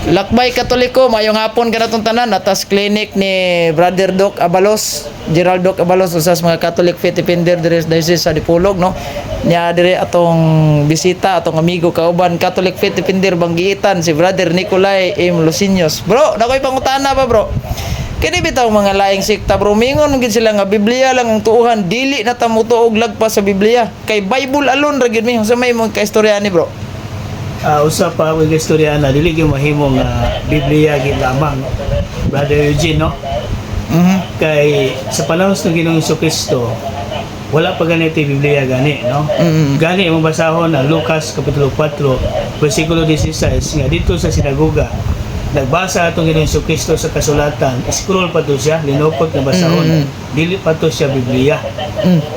Lakbay Katoliko, mayong hapon ka na itong tanan. Atas clinic ni Brother Doc Abalos, Gerald Doc Abalos, usas mga Catholic Faith Defender dire sa Dipolog, no? Nya dire atong bisita, atong amigo kauban Catholic Faith Defender Banggiitan, si Brother Nicolay M. Losiños. Bro, nakoy pangutana pa, bro. Kini bitaw mga laing sikta, bro, mingon gid sila nga Biblia lang ang tuuhan, dili na ta mutuog lagpas sa Biblia. Kay Bible alone ra gid mi, sa may mga kaistorya ni, bro. Usa pa ang istorya na dili gyud mahimong Biblia gid lamang, Brother Eugene, no? Kay sa panahon ng Ginoong Jesucristo wala pa ganito yung Biblia gani, no? Gani imong basahon ang Lucas kapitulo 4 bersikulo 16 nga dito sa sinagoga nagbasa atong Ginoong Jesucristo sa kasulatan, scroll pa to siya, linupot na basahon, dili pa to siya Biblia.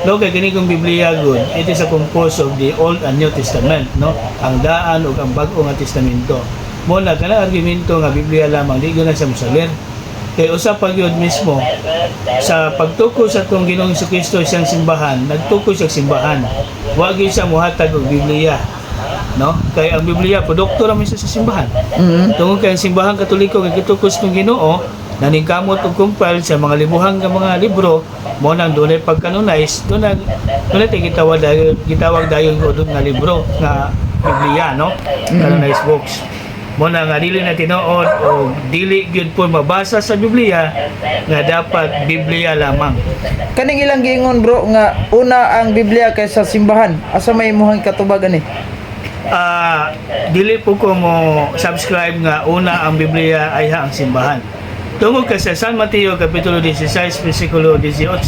No, kay kini kong Biblia gud, it is a composed of the Old and New Testament, no? Ang daan ug ang bag-o nga testamento. Mo na kana argumento nga Biblia lamang di gyud na siya mosalir. Kay usa pa gyud mismo sa pagtuko sa atong Ginoong Jesucristo siyang simbahan, nagtuko siya simbahan. Wa gyud siya mohatag og Biblia, no? Kay ang Biblia produkto ra man siya sa simbahan. Tungod kay ang simbahan Katoliko nga gitukos ng Ginoo naningkamot og compile sa mga libuhang nga mga libro mo nang dunay pagkanonize, dunay gitawag dayon gud nga libro nga Biblia, no? Canonized books. Mo na nga dili na tinuod o dili gyud po mabasa sa Biblia nga dapat Biblia lamang. Kaning ilang giingon, bro, nga una ang Biblia kaysa simbahan. Asa may imuhang katubagan ni? Dili po ko mo subscribe nga una ang Biblia ay ang simbahan. Tungod ka sa San Mateo kapitulo 16 bersikulo 18,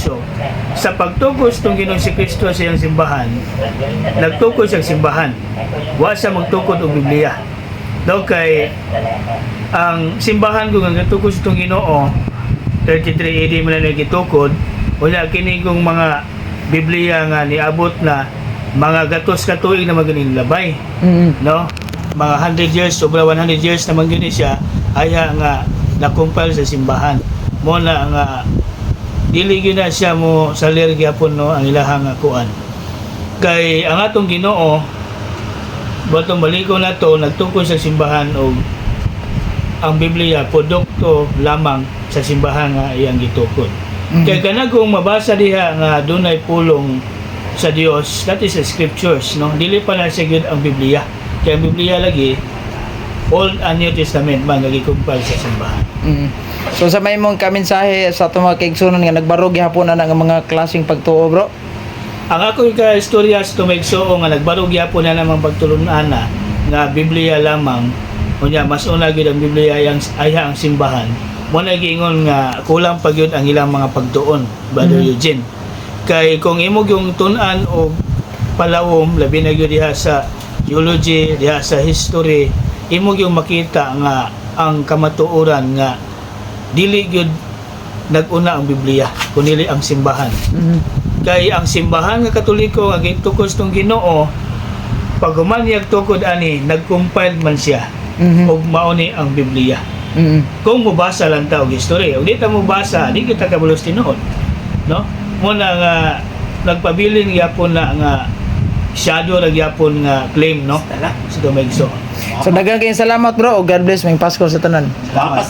sa pagtukos ng Ginoong Jesucristo sa iyang simbahan, nagtukos ang simbahan. Wa sa magtukod og Biblia. Daw kay ang simbahan kung ang nagtukos itong Ginoo 33 AD man na gitukod, wala kini kung mga Biblia nga niabot na mga gatos katuig na maganing labay, no? Mga 100 years, sobra 100 years naman gini siya aya nga na-compile sa simbahan. Mo na nga dili gyud na siya mo salir gyapon, no, ang ilahang kuan. Kay ang atong Ginoo batong baliko na to nagtukos sa simbahan og ang Biblia produkto lamang sa simbahan nga iyang gitukod. Kay kana kung mabasa diha nga dunay pulong sa Dios, that is the scriptures, no? Dili pa na siya gyud ang Biblia. Kay ang Biblia lagi Old and New Testament man nagikumpal sa simbahan. So sa may mong kamensahe sa itong mga kaigsunan nga nagbarog gihapon na nga mga klaseng pagtuo, bro? Ang ako ka istorya sa tumaigsuo nga nagbarog gyapon na namang pagtulunan na nga Biblia lamang, unya mas una gyud ang Biblia ay ang simbahan. Mo na giingon nga kulang pa gyud ang ilang mga pagtuon, Brother Eugene. Kay kung imo yung tun-an o palawom labi na gyud diha sa theology, diha sa history, imo yung makita nga ang kamatuoran nga dili gyud naguna ang Biblia kundi ang simbahan. Kay ang simbahan nga Katoliko nga gitukos tong Ginoo, pag humanyag tukod ani nagcompile man siya og mauni ang Biblia. Kung mubasa lang ta og history, ug di ta mubasa, di kita kabulos tinuod, no? Muna nga nagpabilin gyapon na nga shadow ra gyapon nga claim, no? Sa Domingo. So daghang kayong salamat, bro, ug God bless, may Pasko sa tanan. Salamat.